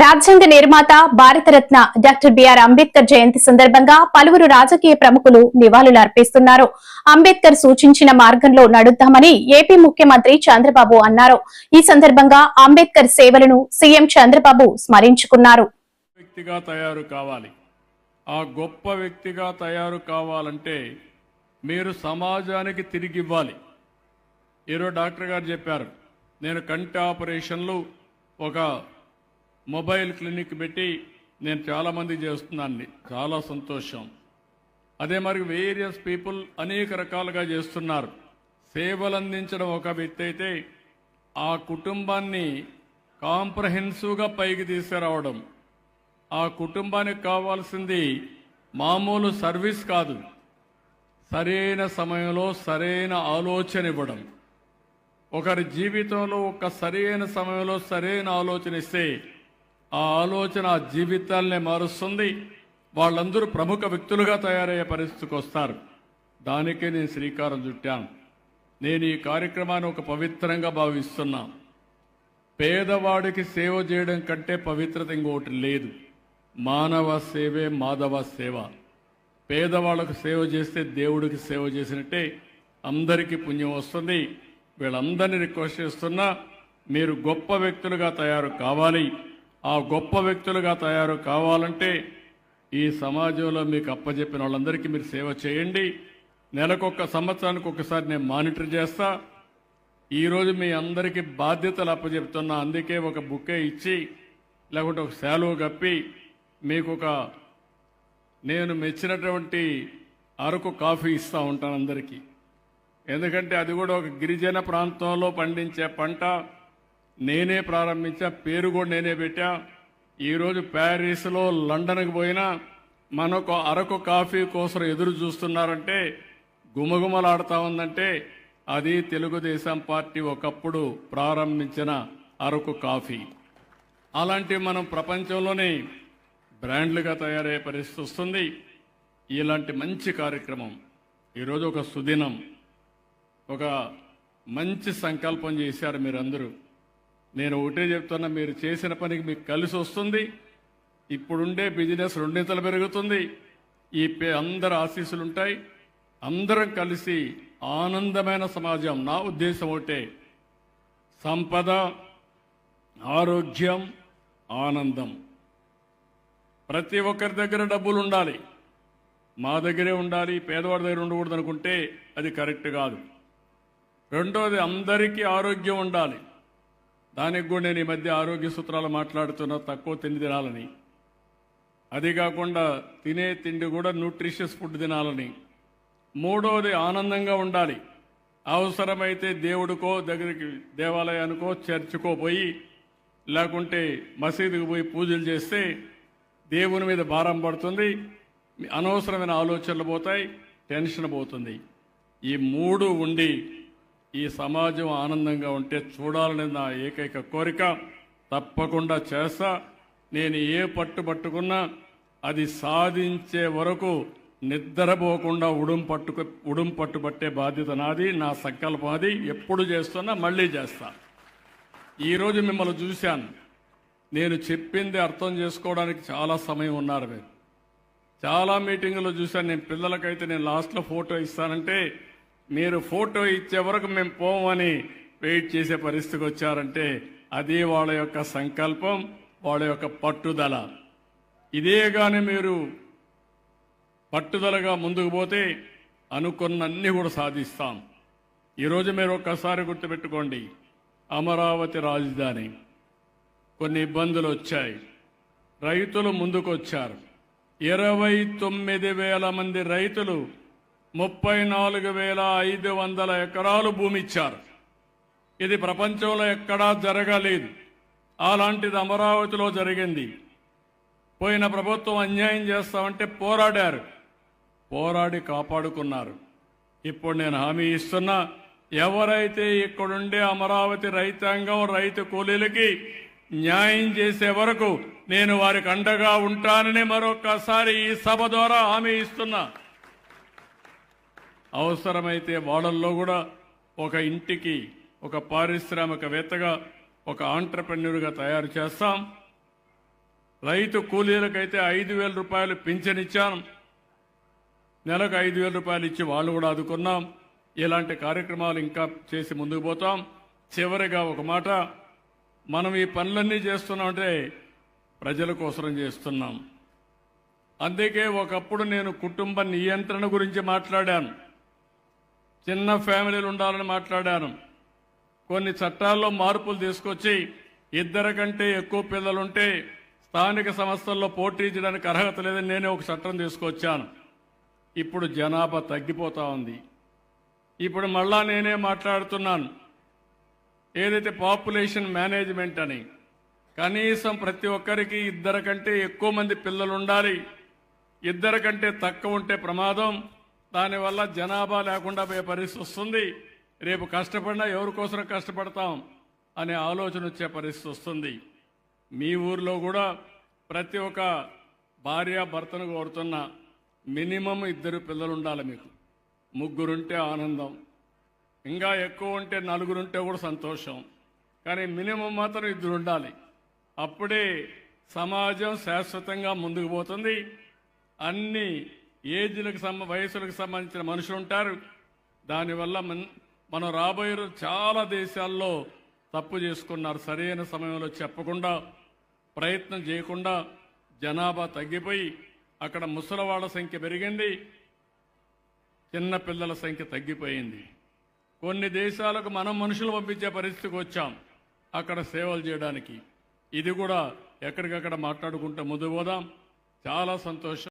రాజ్యాంగ నిర్మాత Bharat Ratna doctor BR Ambedkar జయంతి సందర్భంగా పలువురు రాజకీయ ప్రముఖులు నివాళులు అర్పిస్తున్నారు. అంబేద్కర్ సూచించిన మార్గంలో నడుద్దామని ఏపీ ముఖ్యమంత్రి చంద్రబాబు అన్నారు. ఈ సందర్భంగా అంబేద్కర్ సేవలను సీఎం చంద్రబాబు స్మరించుకున్నారు. వ్యక్తిగా తయారు కావాలి. ఆ గొప్ప వ్యక్తిగా తయారు కావాలంటే మీరు సమాజానికి తిరిగి ఇవ్వాలి. ఈరోజు డాక్టర్ గారు చెప్పారు, నేను కంటి ఆపరేషన్లు ఒక మొబైల్ క్లినిక్ పెట్టి నేను చాలామంది చేస్తున్నాను, చాలా సంతోషం. అదే మరి వేరియస్ పీపుల్ అనేక రకాలుగా చేస్తున్నారు. సేవలు అందించడం ఒక వ్యక్తి అయితే ఆ కుటుంబాన్ని కాంప్రహెన్సివ్గా పైకి తీసుకురావడం, ఆ కుటుంబానికి కావాల్సింది మామూలు సర్వీస్ కాదు, సరైన సమయంలో సరైన ఆలోచన ఇవ్వడం. ఒకరి జీవితంలో ఒక సరైన సమయంలో సరైన ఆలోచన ఇస్తే ఆ ఆలోచన ఆ జీవితాలనే మారుస్తుంది. వాళ్ళందరూ ప్రముఖ వ్యక్తులుగా తయారయ్యే పరిస్థితికి వస్తారు. దానికే నేను శ్రీకారం చుట్టాను. నేను ఈ కార్యక్రమాన్ని ఒక పవిత్రంగా భావిస్తున్నా. పేదవాడికి సేవ చేయడం కంటే పవిత్రత ఇంకొకటి లేదు. మానవ సేవే మాధవ సేవ. పేదవాళ్లకు సేవ చేస్తే దేవుడికి సేవ చేసినట్టే అందరికీ పుణ్యం వస్తుంది. వీళ్ళందరినీ రిక్వెస్ట్ చేస్తున్నా, మీరు గొప్ప వ్యక్తులుగా తయారు కావాలి. ఆ గొప్ప వ్యక్తులుగా తయారు కావాలంటే ఈ సమాజంలో మీకు అప్పచెప్పిన వాళ్ళందరికీ మీరు సేవ చేయండి. నెలకొక సంవత్సరానికి ఒకసారి నేను మానిటర్ చేస్తా. ఈరోజు మీ అందరికీ బాధ్యతలు అప్పచెప్తున్నా. అందుకే ఒక బుక్కే ఇచ్చి లేకుంటే ఒక శాలువ కప్పి మీకు ఒక నేను మెచ్చినటువంటి అరకు కాఫీ ఇస్తూ ఉంటాను అందరికీ. ఎందుకంటే అది కూడా ఒక గిరిజన ప్రాంతంలో పండించే పంట. నేనే ప్రారంభించా, పేరు కూడా నేనే పెట్టా. ఈరోజు ప్యారిస్లో లండన్కి పోయినా మనకు అరకు కాఫీ కోసం ఎదురు చూస్తున్నారంటే, గుమగుమలాడుతూ ఉందంటే అది తెలుగుదేశం పార్టీ ఒకప్పుడు ప్రారంభించిన అరకు కాఫీ. అలాంటివి మనం ప్రపంచంలోనే బ్రాండ్లుగా తయారయ్యే పరిస్థితి వస్తుంది. ఇలాంటి మంచి కార్యక్రమం ఈరోజు ఒక సుదినం, ఒక మంచి సంకల్పం చేశారు మీరందరూ. నేను ఒకటే చెప్తున్నా, మీరు చేసిన పనికి మీకు కలిసి వస్తుంది. ఇప్పుడుండే బిజినెస్ రెండింతలు పెరుగుతుంది. ఈ అందరి ఆశీస్సులు ఉంటాయి. అందరం కలిసి ఆనందమైన సమాజం. నా ఉద్దేశం ఒకటే, సంపద, ఆరోగ్యం, ఆనందం. ప్రతి ఒక్కరి దగ్గర డబ్బులు ఉండాలి. మా దగ్గరే ఉండాలి, పేదవాడి దగ్గర ఉండకూడదు అనుకుంటే అది కరెక్ట్ కాదు. రెండోది, అందరికీ ఆరోగ్యం ఉండాలి. దానికి కూడా నేను ఈ మధ్య ఆరోగ్య సూత్రాలు మాట్లాడుతున్నా, తక్కువ తిండి తినాలని. అది కాకుండా తినే తిండి కూడా న్యూట్రిషియస్ ఫుడ్ తినాలని. మూడోది, ఆనందంగా ఉండాలి. అవసరమైతే దేవుడికో దగ్గరికి, దేవాలయానికో చర్చికో పోయి లేకుంటే మసీదుకు పోయి పూజలు చేస్తే దేవుని మీద భారం పడుతుంది, అనవసరమైన ఆలోచనలు పోతాయి, టెన్షన్ పోతుంది. ఈ మూడు ఉండి ఈ సమాజం ఆనందంగా ఉంటే చూడాలని నా ఏకైక కోరిక. తప్పకుండా చేస్తా. నేను ఏ పట్టు పట్టుకున్నా అది సాధించే వరకు నిద్రపోకుండా ఉడుం పట్టుబట్టే బాధ్యత నాది, నా సంకల్పం అది. ఎప్పుడు చేస్తున్నా, మళ్ళీ చేస్తా. ఈరోజు మిమ్మల్ని చూశాను, నేను చెప్పింది అర్థం చేసుకోవడానికి చాలా సమయం ఉన్నారు మీరు. చాలా మీటింగులు చూశాను. నేను పిల్లలకైతే నేను లాస్ట్లో ఫోటో ఇస్తానంటే మీరు ఫోటో ఇచ్చే వరకు మేము పోమని వెయిట్ చేసే పరిస్థితికి వచ్చారంటే అది వాళ్ళ యొక్క సంకల్పం, వాళ్ళ యొక్క పట్టుదల. ఇదే కానీ మీరు పట్టుదలగా ముందుకు పోతే అనుకున్నన్నీ కూడా సాధిస్తాం. ఈరోజు మీరు ఒక్కసారి గుర్తుపెట్టుకోండి, అమరావతి రాజధాని కొన్ని ఇబ్బందులు వచ్చాయి. రైతులు ముందుకు వచ్చారు. 29,000 మంది రైతులు 34,500 ఎకరాలు భూమి ఇచ్చారు. ఇది ప్రపంచంలో ఎక్కడా జరగలేదు. అలాంటిది అమరావతిలో జరిగింది. పోయిన ప్రభుత్వం అన్యాయం చేస్తామంటే పోరాడారు, పోరాడి కాపాడుకున్నారు. ఇప్పుడు నేను హామీ ఇస్తున్నా, ఎవరైతే ఇక్కడుండే అమరావతి రైతాంగం, రైతు కూలీలకి న్యాయం చేసే వరకు నేను వారికి అండగా ఉంటానని మరొకసారి ఈ సభ ద్వారా హామీ ఇస్తున్నా. అవసరమైతే వాళ్ళల్లో కూడా ఒక ఇంటికి ఒక పారిశ్రామికవేత్తగా, ఒక ఆంట్రప్రెన్యూర్గా తయారు చేస్తాం. రైతు కూలీలకైతే 5,000 రూపాయలు పింఛన్ ఇచ్చాను. నెలకు 5,000 రూపాయలు ఇచ్చి వాళ్ళు కూడా ఆదుకున్నాం. ఇలాంటి కార్యక్రమాలు ఇంకా చేసి ముందుకు పోతాం. చివరిగా ఒక మాట, మనం ఈ పనులన్నీ చేస్తున్నామంటే ప్రజల కోసం చేస్తున్నాం. అందుకే ఒకప్పుడు నేను కుటుంబ నియంత్రణ గురించి మాట్లాడాను, చిన్న ఫ్యామిలీలు ఉండాలని మాట్లాడాను. కొన్ని చట్టాల్లో మార్పులు తీసుకొచ్చి 2 కంటే ఎక్కువ పిల్లలుంటే స్థానిక సంస్థల్లో పోటీ చేయడానికి అర్హత లేదని నేనే ఒక చట్టం తీసుకొచ్చాను. ఇప్పుడు జనాభా తగ్గిపోతా ఉంది. ఇప్పుడు మళ్ళా నేనే మాట్లాడుతున్నాను, ఏదైతే పాపులేషన్ మేనేజ్మెంట్ అని, కనీసం ప్రతి ఒక్కరికి 2 కంటే ఎక్కువ మంది పిల్లలు ఉండాలి. 2 కంటే తక్కువ ఉంటే ప్రమాదం. దానివల్ల జనాభా లేకుండా పోయే పరిస్థితి వస్తుంది. రేపు కష్టపడినా ఎవరి కోసం కష్టపడతాం అనే ఆలోచన వచ్చే పరిస్థితి వస్తుంది. మీ ఊర్లో కూడా ప్రతి ఒక్క భార్య భర్తను కోరుతున్నా, మినిమం 2 పిల్లలు ఉండాలి. మీకు 3 ఉంటే ఆనందం, ఇంకా ఎక్కువ ఉంటే 4 ఉంటే కూడా సంతోషం. కానీ మినిమం మాత్రం 2 ఉండాలి. అప్పుడే సమాజం శాశ్వతంగా ముందుకు పోతుంది. అన్ని వయసులకు సంబంధించిన మనుషులు ఉంటారు. దానివల్ల మనం రాబోయే రోజు చాలా దేశాల్లో తప్పు చేసుకున్నారు. సరైన సమయంలో చెప్పకుండా, ప్రయత్నం చేయకుండా జనాభా తగ్గిపోయి అక్కడ ముసలివాళ్ల సంఖ్య పెరిగింది, చిన్న పిల్లల సంఖ్య తగ్గిపోయింది. కొన్ని దేశాలకు మనం మనుషులు పంపించే పరిస్థితికి వచ్చాం అక్కడ సేవలు చేయడానికి. ఇది కూడా ఎక్కడికక్కడ మాట్లాడుకుంటూ ముందుకు పోదాం. చాలా సంతోషం.